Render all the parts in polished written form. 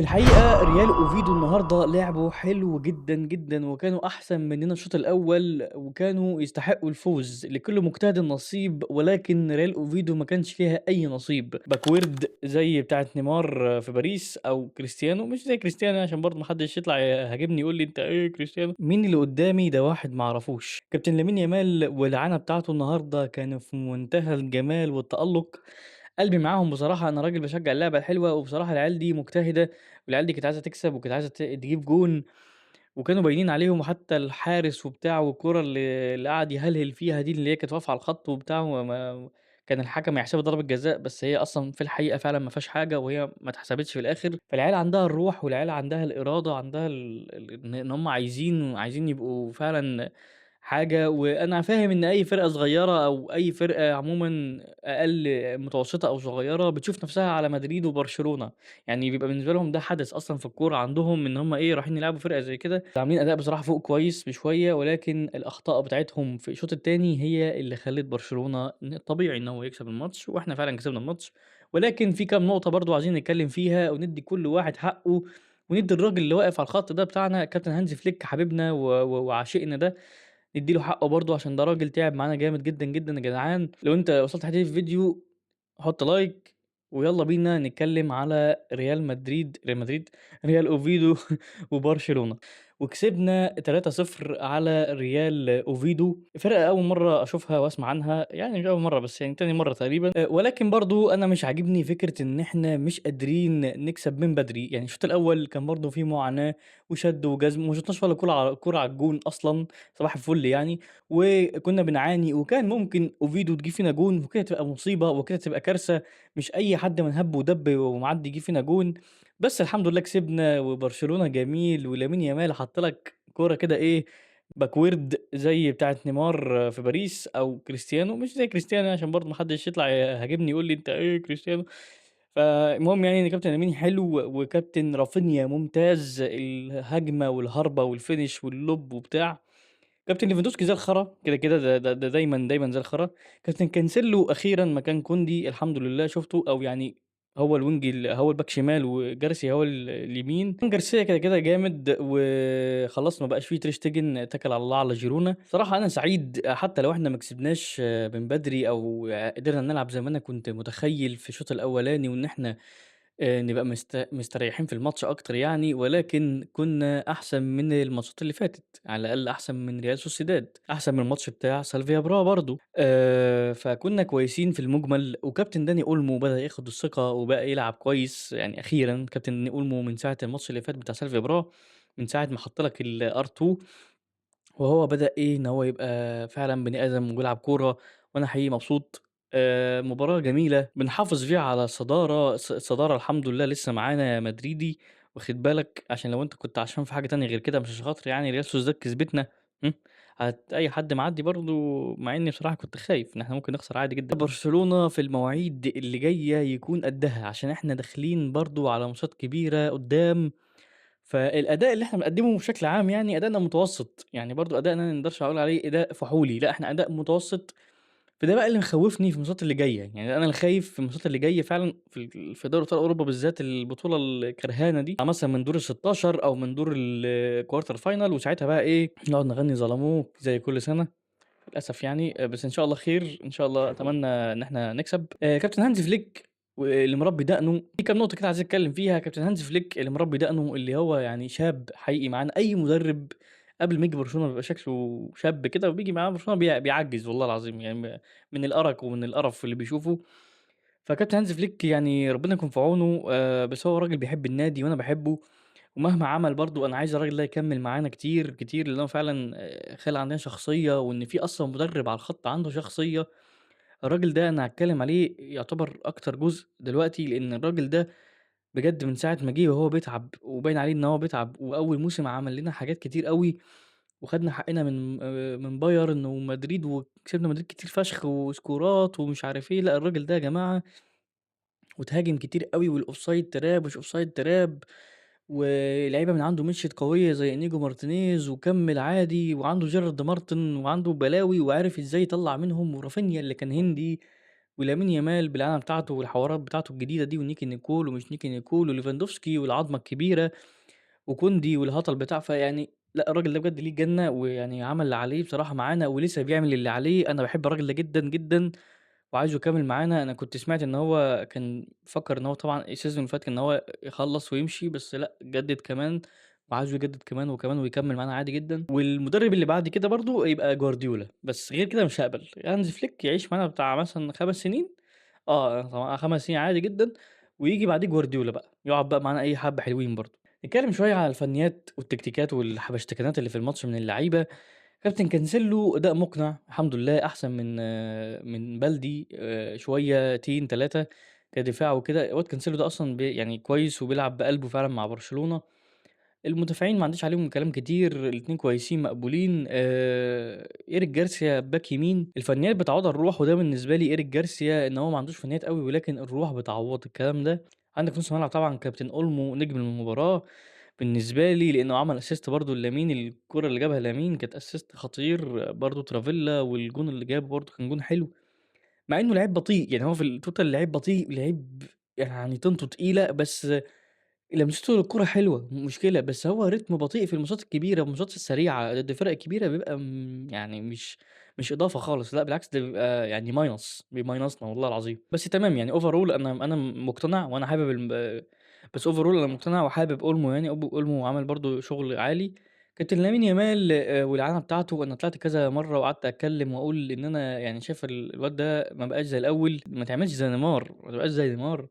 في الحقيقة ريال أوفيدو النهارده لعبوا حلو جدًا، جدًا، وكانوا أحسن مننا الشوط الأول، وكانوا يستحقوا الفوز، لكل مجتهد نصيب، ولكن ريال أوفيدو ما كانش فيها أي نصيب، باكورد زي بتاعة نيمار في باريس أو كريستيانو، مش زي كريستيانو يعني عشان برضه ما حدش يطلع يهاجمني يقول لي أنت إيه كريستيانو، مين اللي قدامي ده واحد ما أعرفوش، كابتن لامين يامال والإعانة بتاعته النهارده كانوا في منتهى الجمال والتألق، قلبي معاهم بصراحة، أنا راجل باشجع اللعبة الحلوة، وبصراحة العيال دي مجتهدة والعيال دي كانت عايزة تكسب وكانت عايزة تجيب جون، وكانوا باينين عليهم وحتى الحارس وبتاع والكورة اللي قعد يهلهل فيها دي اللي هي كانت واقفة على الخط وبتاع كان الحكم هيحسبها ضربة جزاء، بس هي أصلًا في الحقيقة فعلًا ما فيهاش حاجة وهي ما اتحسبتش في الآخر، فالعيال عندها الروح والعيال عندها الإرادة، عندها إن هم عايزين يبقوا فعلًا حاجة، وأنا فاهم إن أي فرقة صغيرة أو أي فرقة عمومًا أقل متوسطة أو صغيرة بتشوف نفسها على مدريد وبرشلونة. يعني بيبقى بالنسبة لهم ده حدث أصلًا في الكورة عندهم إن هم إيه، رايحين يلعبوا فرقة زي كده، عاملين أداء بصراحة فوق كويس بشوية، ولكن الأخطاء بتاعتهم في الشوط التاني هي اللي خلّت برشلونة طبيعي إن هو يكسب الماتش، وإحنا فعلًا كسبنا الماتش، ولكن في كام نقطة برضه عايزين نتكلم فيها وندّي كل واحد حقه، وندّي الراجل اللي واقف على الخط ده بتاعنا كابتن هانز فليك حبيبنا وعشيقنا ده، ندّي له حقه برضه عشان ده راجل تعب معانا جامد جدًا، جدًا يا جدعان، لو أنت وصلت لحد الفيديو حُط لايك ويالّا بينا نتكلّم على ريال أوفيدو وبرشلونة، وكسبنا 3-0 على ريال أوفيدو، فرقة أول مرّة أشوفها وأسمع عنها، يعني مش أول مرّة بس يعني تاني مرّة تقريبًا، ولكن برضه أنا مش عاجبني فكرة إن إحنا مش قادرين نكسب من بدري، يعني الشوط الأول كان برضه في معاناة وشد وجذب وما شُطناش ولا كورة على الجون أصلًا، صباح الفل يعني، وكنا بنعاني وكان ممكن أوفيدو تجيب فينا جون وكده تبقى مصيبة وكده تبقى كارثة، مش أي حد من هَب ودَب ومعدّي يجيب فينا جون، بس الحمد لله كسبنا وبرشلونة جميل ولامين يامال حَط لك كورة كده إيه، باكورد زي بتاعة نيمار في باريس أو كريستيانو، مش زي كريستيانو يعني عشان برضه ما حدش يطلع يهاجمني يقول لي أنت إيه كريستيانو، فالمهم يعني إن كابتن لامين حلو وكابتن رافينيا ممتاز، الهجمة والهربة والfinish والlob وبتاع. كابتن ليفاندوسكي زي الخرا، كده ده دايمًا، دايمًا زي الخرا. كابتن كانسيلو أخيرًا مكان كوندي الحمد لله شُفته أو يعني هو الوينج هو الباك شمال وجارسيا هو اليمين. جارسيا كده جامد وخلاص ما بقاش في تير شتيجن اتكل على الله على جيرونا. بصراحة أنا سعيد حتى لو إحنا ما كسبناش من بدري أو قدرنا نلعب زي ما أنا كنت متخيل في الشوط الأولاني وإن إحنا نبقى مستريحين في الماتش أكتر يعني، ولكن كنا أحسن من الماتشات اللي فاتت، على الأقل أحسن من ريال سوسيداد، أحسن من الماتش بتاع سالفيا برا برضه، فكنا كويسين في المجمل، وكابتن داني أولمو بدأ ياخد الثقة وبقى يلعب كويس، يعني أخيرًا كابتن داني أولمو من ساعة الماتش اللي فات بتاع سالفيا برا، من ساعة ما حط لك الR2 وهو بدأ إيه، إن هو يبقى فعلًا بني آدم وبيلعب كورة، وأنا حقيقي مبسوط. مباراة جميلة بنحافظ فيها على الصدارة، الصدارة الحمد لله لسه معانا يا مدريدي، واخد بالك، عشان لو أنت كنت عشمان في حاجة تانية غير كده مش عشان خاطر يعني ريال سوسيداد كسبتنا، إمم، أي حد معدّي برضه مع إني بصراحة كنت خايف إن إحنا ممكن نخسر عادي جدًا. برشلونة في المواعيد اللي جاية يكون قدّها، عشان إحنا داخلين برضه على ماتشات كبيرة قدّام. فالأداء اللي إحنا بنقدّمه بشكل عام يعني أدائنا متوسط، يعني برضه أدائنا ما نقدرش أقول عليه أداء فحولي، لأ إحنا أداء متوسط، فده بقى اللي مخوّفني في الماتشات اللي جاية، يعني أنا اللي خايف في الماتشات اللي جاية فعلًا في دوري أبطال أوروبا بالذات البطولة الكرهانة دي، مثلًا من دور ال16 أو من دور الquarter final وساعتها بقى إيه، نقعد نغني ظلموك زي كل سنة، للأسف يعني، بس إن شاء الله خير، إن شاء الله أتمنى إن إحنا نكسب. كابتن هانز فليك واللي مربي دقنه في كام نقطة كده عايزين نتكلم فيها، كابتن هانز فليك اللي مربي دقنه اللي هو يعني شاب حقيقي معانا، أي مدرب قبل ما ييجي برشلونة بيبقى شكله شاب كده وبييجي معاه برشلونة بيعجّز والله العظيم، يعني من الأرق ومن القرف اللي بيشوفه. فكابتن هانز فليك يعني ربنا يكون في عونه، بس هو راجل بيحب النادي وأنا باحبه، ومهما عمل برضه أنا عايز الراجل ده يكمّل معانا كتير، كتير، لإن هو فعلًا خلق عندنا شخصية، وإن في أصلًا مدرب على الخط عنده شخصية، الراجل ده أنا هاتكلّم عليه يعتبر أكتر جزء دلوقتي، لإن الراجل ده بجد من ساعة ما جه وهو بيتعب، وباين عليه إن هو بيتعب، وأول موسم عمل لنا حاجات كتير أوي، وخدنا حقنا من بايرن ومدريد، وكسبنا مدريد كتير فشخ وسكورات ومش عارف إيه، لأ الراجل ده يا جماعة واتهاجم كتير أوي والoffside trap ومش offside trap ولعيبة من عنده مشيت قوية زي إنيجو مارتينيز وكمّل عادي، وعنده جيرارد مارتن وعنده بلاوي وعرف إزاي يطلّع منهم، ورافينيا اللي كان هندي، ولامين يامال بالعلامة بتاعته والحوارات بتاعته الجديدة دي، ونيكي نيكول ومش نيكي نيكول وليفاندوفسكي والعظمة الكبيرة وكوندي والهطل بتاع فيعني لأ الراجل ده بجد ليه جنة، ويعني عمل اللي عليه بصراحة معانا ولسه بيعمل اللي عليه. أنا باحب الراجل ده جدًا، جدًا، وعايزه يكمّل معانا. أنا كنت سمعت إن هو كان بيفكّر إن هو طبعًا السيزون اللي فات إن هو يخلّص ويمشي، بس لأ جدد كمان وعايزه يجدد كمان وكمان ويكمّل معانا عادي جدًا. والمدرب اللي بعد كده برضه يبقى جوارديولا، بس غير كده مش هاقبل. هانز فليك يعيش معانا بتاع مثلًا 5 سنين، طبعًا 5 سنين عادي جدًا، وييجي بعديه جوارديولا بقى، يقعد بقى معانا أي حبّة حلوين برضه. نتكلم شوية على الفنيات والتكتيكات والحبشتكنات اللي في الماتش من اللعيبة. كابتن كانسيلو أداء مقنع الحمد لله، أحسن من بلدي شويتين 3 كدفاع وكده. الواد كانسيلو ده أصلًا يعني كويس وبيلعب بقلبه فعلًا مع برشلونة. المدافعين ما عنديش عليهم كلام كتير، الاتنين كويسين مقبولين. إيريك جارسيا باك يمين، الفنيات بتعوّضها الروح، وده بالنسبة لي إيريك جارسيا إن هو ما عندوش فنيات أوي ولكن الروح بتعوّض الكلام ده. عندك نُص الملعب طبعًا كابتن أولمو نجم المباراة بالنسبة لي، لإنه عمل assist برضه للامين. الكورة اللي جابها لامين كانت assist خطير، برضه ترافيلا والجون اللي جابه برضه كان جون حلو، مع إنه لعيب بطيء. يعني هو في الtotal لعيب بطيء، لعيب يعني طينته تقيلة، بس لمسته للكورة حلوة، مشكلة، بس هو رتمه بطيء في الماتشات الكبيرة، والماتشات السريعة ضد الفرق الكبيرة بيبقى يعني مش إضافة خالص، لأ بالعكس ده بيبقى يعني بيماينصنا والله العظيم. بس تمام يعني overall أنا مقتنع وأنا حابب بس overall أنا مقتنع وحابب أولمو. يعني أولمو عمل برضه شغل عالي. كابتن لامين يامال والإعانة بتاعته، أنا طلعت كذا مرة وقعدت أتكلم وأقول إن أنا يعني شايف الواد ده ما بقاش زي الأول، ما تعملش زي نيمار، ما تبقاش زي نيمار.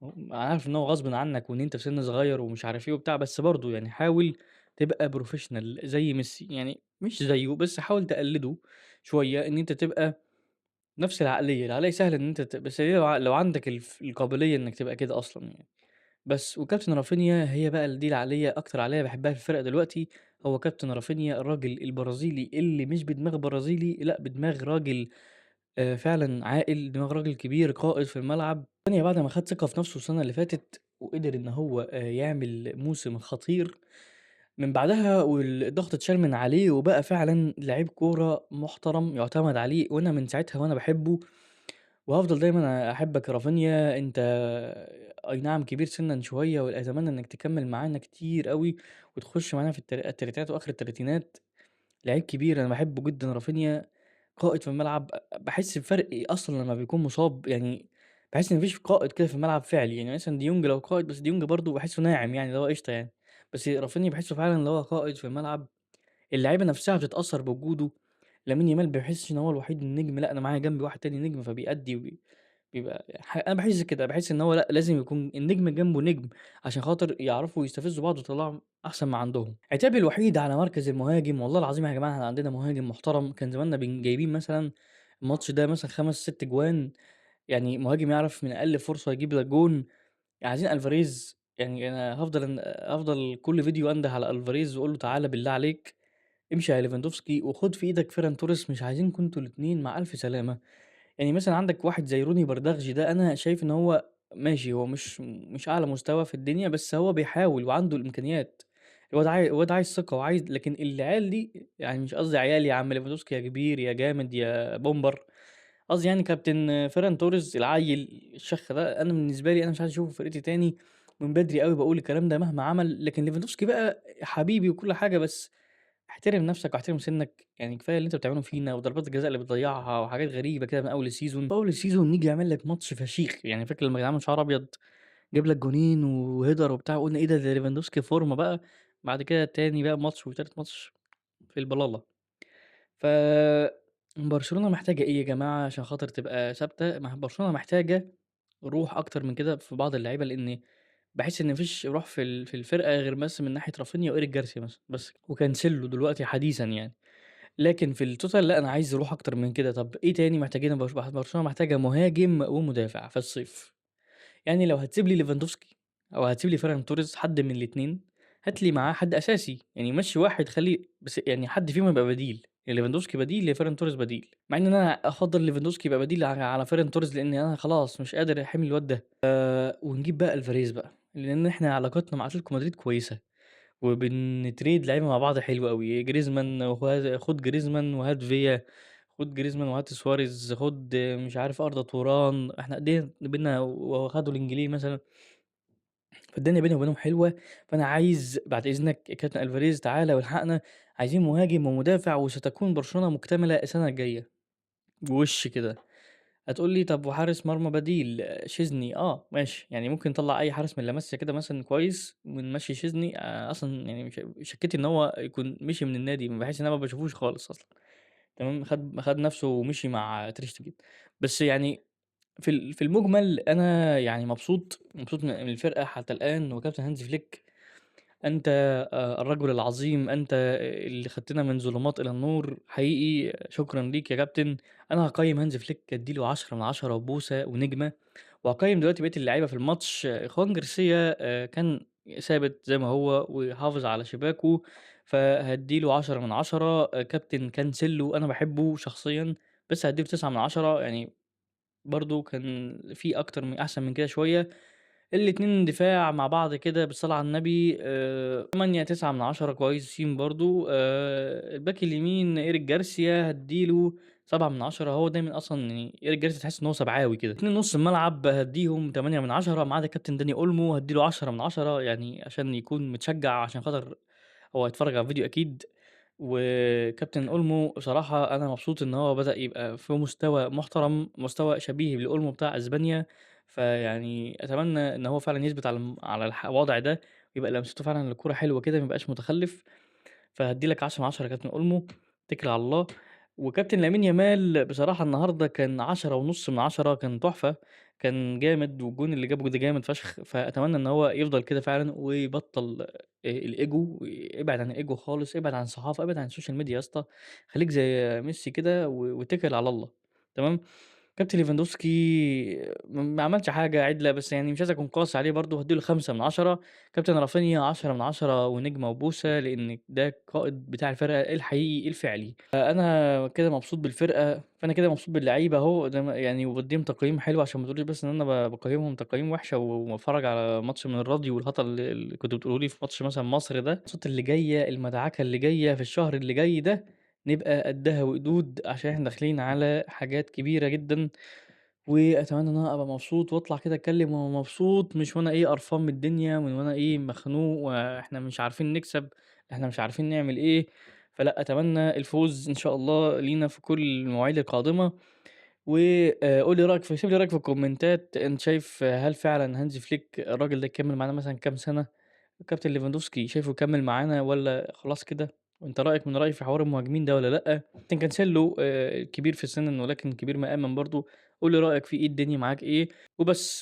أنا عارف إن هو غصبٍ عنّك وإن أنت في سِن صغيّر ومش عارف إيه وبتاع، بس برضه يعني حاول تبقى professional زي ميسي، يعني مش زيه بس حاول تقلّده شوية، إن أنت تبقى نفس العقلية. العقلية سهل إن أنت بس هي لو عندك القابلية إنّك تبقى كده أصلًا يعني. بس وكابتن رافينيا هي بقى دي العقلية أكتر عقلية باحبها في الفرق دلوقتي. هو كابتن رافينيا الراجل البرازيلي اللي مش بدماغ برازيلي، لأ بدماغ راجل فعلًا عاقل، دماغ راجل كبير قائد في الملعب. رافينيا بعد ما خد ثقة في نفسه السنة اللي فاتت وقدر إن هو يعمل موسم خطير، من بعدها الضغط اتشال من عليه وبقى فعلًا لعيب كورة محترم يُعتمد عليه، وأنا من ساعتها وأنا باحبه وهافضل دايمًا أحبك يا رافينيا. أنت أي نعم كبير سِنًا شوية وأتمنى إنك تكمّل معانا كتير أوي وتخش معانا في التلاتينات وآخر التلاتينات. لعيب كبير أنا باحبه جدًا رافينيا، قائد في الملعب. باحس بفرق أصلًا لمّا بيكون مصاب، يعني باحس إن ما فيش قائد كده في الملعب فعلي. يعني مثلًا ديونج لو قائد، بس ديونج برضه باحسه ناعم يعني اللي هو قشطة يعني، بس رافينيا باحسه فعلًا اللي هو قائد في الملعب. اللعيبة نفسها بتتأثّر بوجوده. لامين يامال ما باحسش إن هو الوحيد النجم، لأ أنا معايا جنبي واحد تاني نجم فبيأدّي بيبقى أنا باحس كده، باحس إن هو لأ لازم يكون النجم جنبه نجم، عشان خاطر يعرفوا يستفزوا بعض ويطلّعوا أحسن ما عندهم. عتابي الوحيد على مركز المهاجم، والله العظيم يا جماعة إحنا عندنا مهاجم محترم، كان زماننا جايبين مثلًا الماتش ده مثلًا 5، 6 جوان. يعني مهاجم يعرف من أقل فرصة يجيب لك جون. عايزين ألفاريز، يعني أنا هافضل كل فيديو أنده على ألفاريز وأقول له تعالَ بالله عليك امشي على ليفاندوفسكي وخُد في إيدك فيران توريس، مش عايزينكم أنتم الاتنين مع ألف سلامة. يعني مثلًا عندك واحد زي روني بردغجي ده، أنا شايف إن هو ماشي، هو مش أعلى مستوى في الدنيا، بس هو بيحاول وعنده الإمكانيات. الواد عايز ثقة وعايز، لكن العيال دي يعني مش قصدي عيال يا عم ليفاندوفسكي يا كبير يا جامد يا بومبر، قصدي يعني كابتن فيران توريس العيّل الشخ ده. أنا بالنسبة لي أنا مش عايز أشوفه في فرقتي تاني، من بدري أوي باقول الكلام ده مهما عمل. لكن ليفاندوفسكي بقى حبيبي وكل حاجة، بس احترم نفسك واحترم سِنّك. يعني كفاية اللي أنت بتعمله فينا وضربات الجزاء اللي بتضيّعها وحاجات غريبة كده من أول الseason. في أول الseason نيجي يعمل لك ماتش فشيخ، يعني فاكر لمّا كان عامل شعره أبيض، جاب لك جونين وهيدر وبتاع وقُلنا إيه ده ليفاندوفسكي فورمة بقى. بعد كده تاني بقى ماتش وتالت ماتش في البلالة. ف برشلونة محتاجة إيه يا جماعة عشان خاطر تبقى ثابتة؟ برشلونة محتاجة روح أكتر من كده في بعض اللعيبة، لإن باحس إن ما فيش روح في الفرقة غير بس من ناحية رافينيا وإيريك جارسيا مثلًا بس، وكانسيلو دلوقتي حديثًا يعني. لكن في الtotal لأ، أنا عايز روح أكتر من كده. طب إيه تاني محتاجينه؟ برشلونة محتاجة مهاجم ومدافع في الصيف. يعني لو هتسيب لي ليفاندوفسكي أو هتسيب لي فيران توريس، حد من الاتنين، هات لي معاه حد أساسي. يعني مشّي واحد خلّي بس يعني حد فيهم يبقى بديل، يا ليفاندوفسكي بديل يا فيران توريس بديل. مع إن أنا أفضّل ليفاندوفسكي يبقى بديل على فيران توريس، لإن أنا خلاص مش قادر أحِمل الواد ده. ونجيب بقى ألفاريز بقى، لإن إحنا علاقتنا مع أتلتيكو مدريد كويسة. وبنtrade لعيبة مع بعض حلو أوي. جريزمان خُد جريزمان وهات فيا، خُد جريزمان وهات سواريز، خُد مش عارف أردا توران، إحنا إيدينا بيننا وخدوا الإنجيلي مثلًا، فالدنيا بيني وبينهم حلوة، فأنا عايز بعد إذنك كابتن ألفاريز تعالَ والحقنا، عايزين مهاجم ومدافع وستكون برشلونة مكتملة السنة الجاية، وِش كده. هتقول لي طب وحارس مرمى بديل شيزني، ماشي، يعني ممكن نطلّع أي حارس من لاماسيا كده مثلًا كويس ونمشّي شيزني، أصلًا يعني مش شكّيت إن هو يكون مشي من النادي، باحس إن أنا ما باشوفوش خالص أصلًا، تمام، خَد نَفْسه ومشي مع تير شتيجن، بس يعني في المُجمل أنا يعني مبسوط من الفرقة حتى الآن، وكابتن هانز فليك أنت الرجل العظيم، أنت اللي خدتنا من ظلمات إلى النور، حقيقي شكرًا ليك يا كابتن. أنا هاقيّم هانز فليك أدّي له 10 من 10 وبوسة ونجمة، وهاقيّم دلوقتي بقية اللعيبة في الماتش. خوان جارسيا كان ثابت زي ما هو وحافظ على شباكه، فهادّي له 10 من 10. كابتن كانسيلو أنا باحبه شخصيًا، بس هادّي له 9 من 10، يعني برضه كان في أكتر أحسن من كده شوية. الاتنين دفاع مع بعض كده بالصلاة على النبي 8، 9 من 10 كويسين برضه. الباك اليمين إيريك جارسيا هادّي له 7 من 10. هو دايمًا أصلًا يعني إيريك جارسيا تحس إن هو سبعاوي كده. اتنين نُص الملعب هادّيهم 8 من 10 ما عدا كابتن داني أولمو هادّي له 10 من 10 يعني عشان يكون متشجّع عشان خاطر هو هيتفرّج على الفيديو أكيد. وكابتن أولمو بصراحة أنا مبسوط إن هو بدأ يبقى في مستوى محترم، مستوى شبيه لأولمو بتاع أسبانيا، فيعني أتمنى إن هو فعلًا يثبت على الوضع ده، ويبقى لمسته فعلًا للكورة حلوة كده، ما يبقاش متخلِّف. فهادّي لك 10 من 10 يا كابتن أولمو، اتكل على الله. وكابتن لامين يامال بصراحة النهارده كان 10.5 من 10، كان تحفة، كان جامد، والجون اللي جابه ده جامد فشخ. فأتمنى إن هو يفضل كده فعلًا ويبطّل الإيجو، ابعد عن الإيجو خالص، ابعد عن الصحافة، ابعد عن السوشيال ميديا يا اسطى، خليك زي ميسي كده واتكل على الله، تمام. كابتن ليفاندوفسكي ما عملش حاجة عدلة، بس يعني مش عايز أكون قاسي عليه برضه، هادّي له 5 من 10. كابتن رافينيا 10 من 10 ونجمة وبوسة، لإن ده القائد بتاع الفرقة الحقيقي الفعلي. أنا كده مبسوط بالفرقة، فأنا كده مبسوط باللعيبة أهو، ده يعني وبادّيهم تقييم حلو عشان ما تقولوش بس إن أنا باقيّمهم تقييم وحشة وباتفرّج على ماتش من الراديو والهطل اللي كنتم بتقولوا لي في ماتش مثلًا مصر ده. الماتشات اللي جاية، المدعكة اللي جاية في الشهر اللي جاي ده، نبقى قدّها وقدود عشان إحنا داخلين على حاجات كبيرة جدًا. وأتمنى إن أنا أبقى مبسوط وأطلع كده أتكلم وأنا مبسوط، مش وأنا قرفان من الدنيا، من وأنا مخنوق وإحنا مش عارفين نكسب، إحنا مش عارفين نعمل إيه. فلأ، أتمنى الفوز إن شاء الله لينا في كل المواعيد القادمة. قُل لي رأيك سيب لي رأيك في الكومنتات، أنت شايف هل فعلًا هانزي فليك الراجل ده يكمّل معانا مثلًا كام سنة؟ كابتن ليفاندوفسكي شايفه يكمّل معانا والّا خلاص كده؟ وأنت رأيك من رأيي في حوار المهاجمين ده والّا لأ؟ كابتن كانسيلو كبير في السِن ولكن كبير مقامًا برضه، قُل لي رأيك فيه إيه، الدنيا معاك إيه؟ وبس.